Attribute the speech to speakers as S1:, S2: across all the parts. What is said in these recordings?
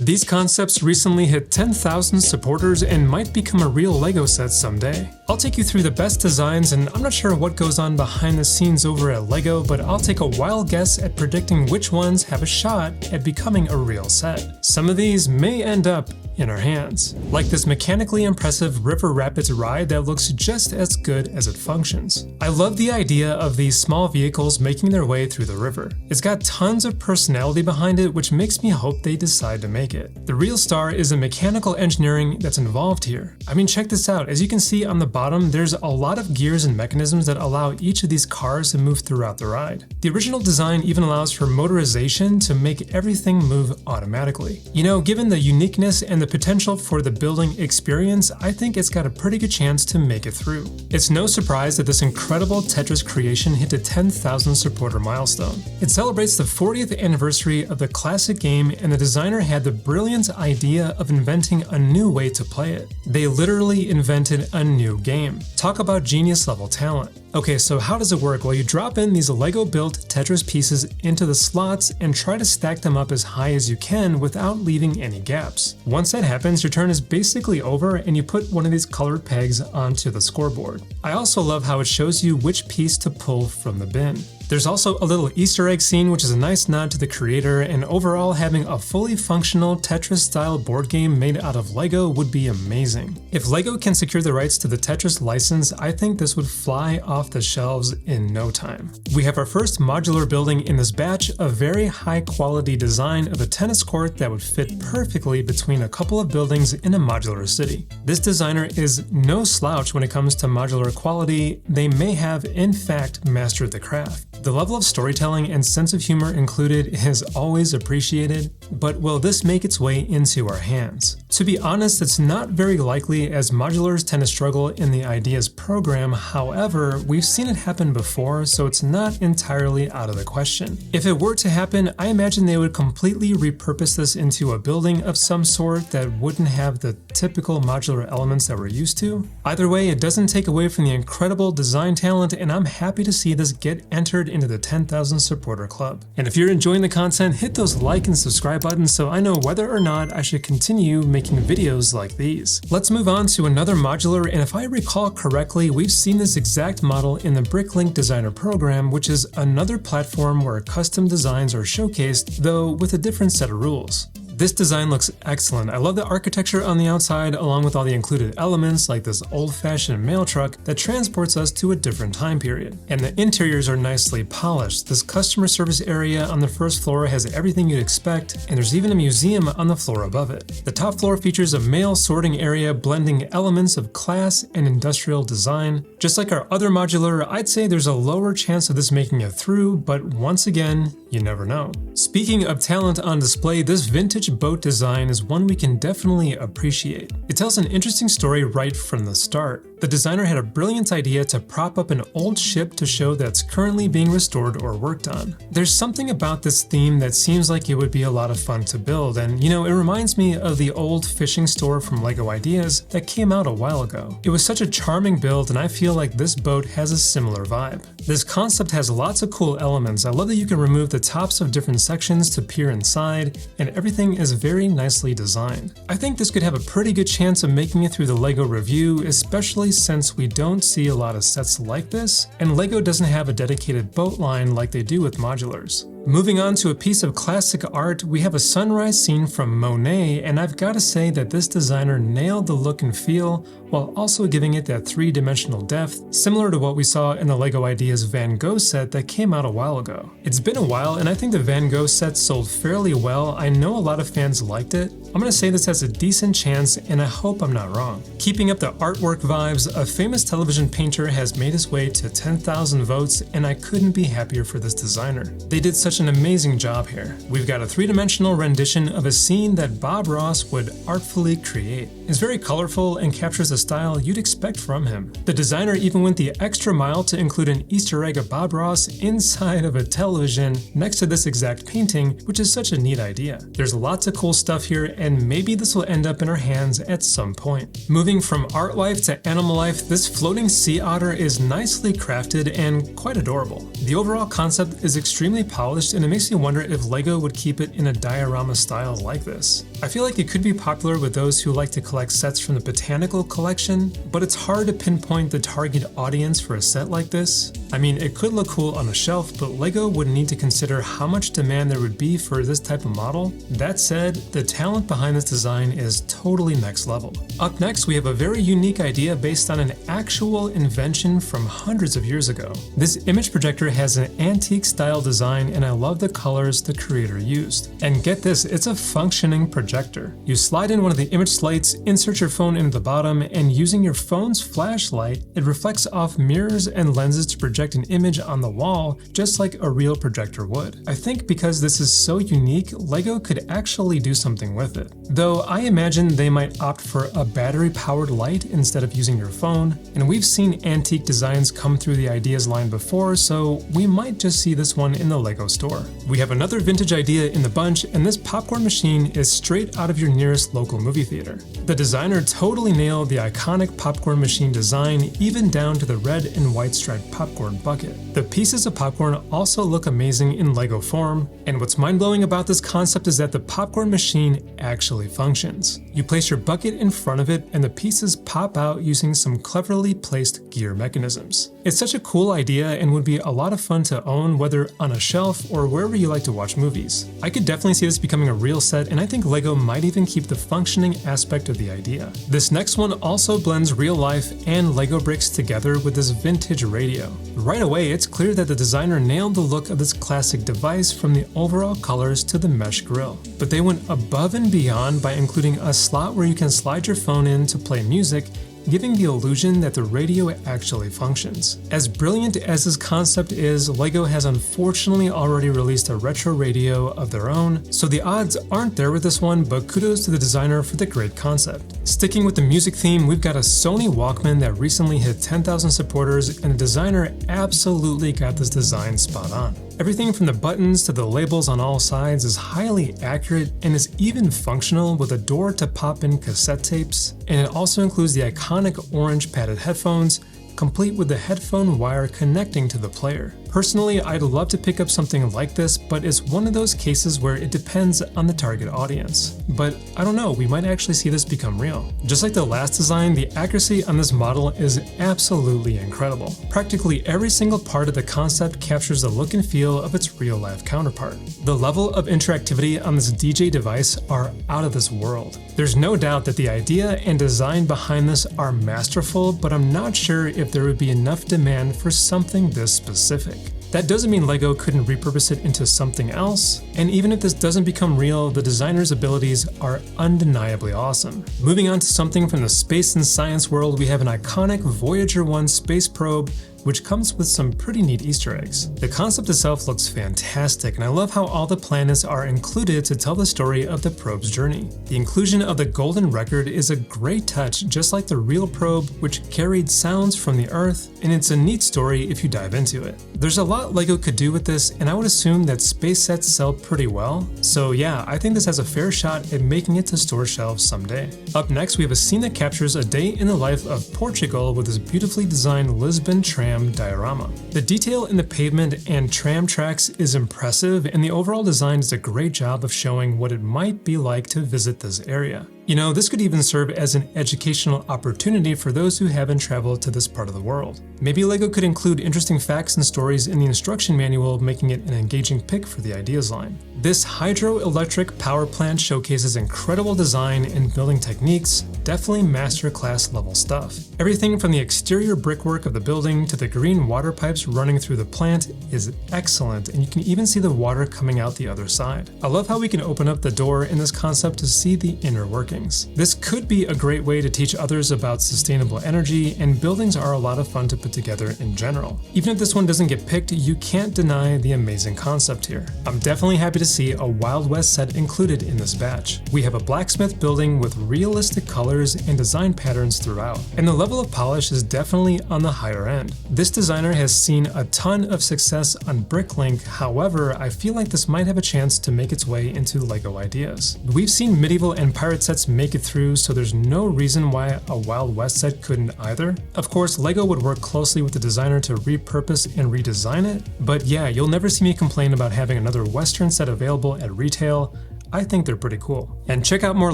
S1: These concepts recently hit 10,000 supporters and might become a real LEGO set someday. I'll take you through the best designs, and I'm not sure what goes on behind the scenes over at LEGO, but I'll take a wild guess at predicting which ones have a shot at becoming a real set. Some of these may end up in our hands, like this mechanically impressive River Rapids ride that looks just as good as it functions. I love the idea of these small vehicles making their way through the river. It's got tons of personality behind it, which makes me hope they decide to make it. The real star is the mechanical engineering that's involved here. I mean, check this out. As you can see on the bottom, there's a lot of gears and mechanisms that allow each of these cars to move throughout the ride. The original design even allows for motorization to make everything move automatically. You know, given the uniqueness and the potential for the building experience, I think it's got a pretty good chance to make it through. It's no surprise that this incredible Tetris creation hit the 10,000 supporter milestone. It celebrates the 40th anniversary of the classic game, and the designer had the brilliant idea of inventing a new way to play it. They literally invented a new game. Talk about genius level talent. Okay, so how does it work? Well, you drop in these LEGO-built Tetris pieces into the slots and try to stack them up as high as you can without leaving any gaps. Once that happens, your turn is basically over and you put one of these colored pegs onto the scoreboard. I also love how it shows you which piece to pull from the bin. There's also a little Easter egg scene, which is a nice nod to the creator, and overall having a fully functional Tetris-style board game made out of LEGO would be amazing. If LEGO can secure the rights to the Tetris license, I think this would fly off the shelves in no time. We have our first modular building in this batch, a very high-quality design of a tennis court that would fit perfectly between a couple of buildings in a modular city. This designer is no slouch when it comes to modular quality. They may have, in fact, mastered the craft. The level of storytelling and sense of humor included is always appreciated, but will this make its way into our hands? To be honest, it's not very likely, as modulars tend to struggle in the ideas program. However, we've seen it happen before, so it's not entirely out of the question. If it were to happen, I imagine they would completely repurpose this into a building of some sort that wouldn't have the typical modular elements that we're used to. Either way, it doesn't take away from the incredible design talent, and I'm happy to see this get entered into the 10,000 supporter club. And if you're enjoying the content, hit those like and subscribe buttons so I know whether or not I should continue making videos like these. Let's move on to another modular, and if I recall correctly, we've seen this exact model in the Bricklink Designer program, which is another platform where custom designs are showcased, though with a different set of rules. This design looks excellent. I love the architecture on the outside, along with all the included elements like this old-fashioned mail truck that transports us to a different time period. And the interiors are nicely polished. This customer service area on the first floor has everything you'd expect, and there's even a museum on the floor above it. The top floor features a mail sorting area blending elements of class and industrial design. Just like our other modular, I'd say there's a lower chance of this making it through, but once again, you never know. Speaking of talent on display, this vintage boat design is one we can definitely appreciate. It tells an interesting story right from the start. The designer had a brilliant idea to prop up an old ship to show that it's currently being restored or worked on. There's something about this theme that seems like it would be a lot of fun to build, and you know, it reminds me of the old fishing store from LEGO Ideas that came out a while ago. It was such a charming build, and I feel like this boat has a similar vibe. This concept has lots of cool elements. I love that you can remove the tops of different sections to peer inside, and everything is very nicely designed. I think this could have a pretty good chance of making it through the LEGO review, especially since we don't see a lot of sets like this, and LEGO doesn't have a dedicated boat line like they do with modulars. Moving on to a piece of classic art, we have a sunrise scene from Monet, and I've got to say that this designer nailed the look and feel while also giving it that three-dimensional depth, similar to what we saw in the LEGO Ideas Van Gogh set that came out a while ago. It's been a while, and I think the Van Gogh set sold fairly well. I know a lot of fans liked it. I'm gonna say this has a decent chance, and I hope I'm not wrong. Keeping up the artwork vibes, a famous television painter has made his way to 10,000 votes, and I couldn't be happier for this designer. They did such an amazing job here. We've got a three-dimensional rendition of a scene that Bob Ross would artfully create. It's very colorful and captures the style you'd expect from him. The designer even went the extra mile to include an Easter egg of Bob Ross inside of a television next to this exact painting, which is such a neat idea. There's lots of cool stuff here, and maybe this will end up in our hands at some point. Moving from art life to animal life, this floating sea otter is nicely crafted and quite adorable. The overall concept is extremely polished most, and it makes me wonder if LEGO would keep it in a diorama style like this. I feel like it could be popular with those who like to collect sets from the Botanical collection, but it's hard to pinpoint the target audience for a set like this. I mean, it could look cool on a shelf, but LEGO would need to consider how much demand there would be for this type of model. That said, the talent behind this design is totally next level. Up next, we have a very unique idea based on an actual invention from hundreds of years ago. This image projector has an antique style design, and I love the colors the creator used. And get this, it's a functioning projector. You slide in one of the image slates, insert your phone into the bottom, and using your phone's flashlight, it reflects off mirrors and lenses to project an image on the wall, just like a real projector would. I think because this is so unique, LEGO could actually do something with it. Though I imagine they might opt for a battery-powered light instead of using your phone, and we've seen antique designs come through the Ideas line before, so we might just see this one in the LEGO store. We have another vintage idea in the bunch, and this popcorn machine is straight out of your nearest local movie theater. The designer totally nailed the iconic popcorn machine design, even down to the red and white striped popcorn bucket. The pieces of popcorn also look amazing in LEGO form, and what's mind-blowing about this concept is that the popcorn machine actually functions. You place your bucket in front of it, and the pieces pop out using some cleverly placed gear mechanisms. It's such a cool idea and would be a lot of fun to own, whether on a shelf or wherever you like to watch movies. I could definitely see this becoming a real set, and I think LEGO might even keep the functioning aspect of the idea. This next one also blends real life and LEGO bricks together with this vintage radio. Right away, it's clear that the designer nailed the look of this classic device, from the overall colors to the mesh grille. But they went above and beyond by including a slot where you can slide your phone in to play music, giving the illusion that the radio actually functions. As brilliant as this concept is, LEGO has unfortunately already released a retro radio of their own, so the odds aren't there with this one, but kudos to the designer for the great concept. Sticking with the music theme, we've got a Sony Walkman that recently hit 10,000 supporters, and the designer absolutely got this design spot on. Everything from the buttons to the labels on all sides is highly accurate and is even functional, with a door to pop in cassette tapes, and it also includes the iconic orange padded headphones, complete with the headphone wire connecting to the player. Personally, I'd love to pick up something like this, but it's one of those cases where it depends on the target audience. But I don't know, we might actually see this become real. Just like the last design, the accuracy on this model is absolutely incredible. Practically every single part of the concept captures the look and feel of its real-life counterpart. The level of interactivity on this DJ device are out of this world. There's no doubt that the idea and design behind this are masterful, but I'm not sure if there would be enough demand for something this specific. That doesn't mean LEGO couldn't repurpose it into something else, and even if this doesn't become real, the designer's abilities are undeniably awesome. Moving on to something from the space and science world, we have an iconic Voyager 1 space probe, which comes with some pretty neat Easter eggs. The concept itself looks fantastic, and I love how all the planets are included to tell the story of the probe's journey. The inclusion of the golden record is a great touch, just like the real probe, which carried sounds from the Earth, and it's a neat story if you dive into it. There's a lot LEGO could do with this, and I would assume that space sets sell pretty well, so yeah, I think this has a fair shot at making it to store shelves someday. Up next, we have a scene that captures a day in the life of Portugal with this beautifully designed Lisbon tram diorama. The detail in the pavement and tram tracks is impressive, and the overall design does a great job of showing what it might be like to visit this area. You know, this could even serve as an educational opportunity for those who haven't traveled to this part of the world. Maybe LEGO could include interesting facts and stories in the instruction manual, making it an engaging pick for the Ideas line. This hydroelectric power plant showcases incredible design and building techniques, definitely masterclass level stuff. Everything from the exterior brickwork of the building to the green water pipes running through the plant is excellent, and you can even see the water coming out the other side. I love how we can open up the door in this concept to see the inner workings. This could be a great way to teach others about sustainable energy, and buildings are a lot of fun to put together in general. Even if this one doesn't get picked, you can't deny the amazing concept here. I'm definitely happy to see a Wild West set included in this batch. We have a blacksmith building with realistic colors and design patterns throughout, and the level of polish is definitely on the higher end. This designer has seen a ton of success on Bricklink, however, I feel like this might have a chance to make its way into LEGO Ideas. We've seen medieval and pirate sets to make it through, so there's no reason why a Wild West set couldn't either. Of course, LEGO would work closely with the designer to repurpose and redesign it, but yeah, you'll never see me complain about having another Western set available at retail. I think they're pretty cool. And check out more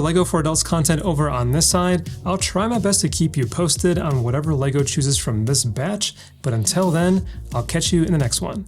S1: LEGO for Adults content over on this side. I'll try my best to keep you posted on whatever LEGO chooses from this batch, but until then, I'll catch you in the next one.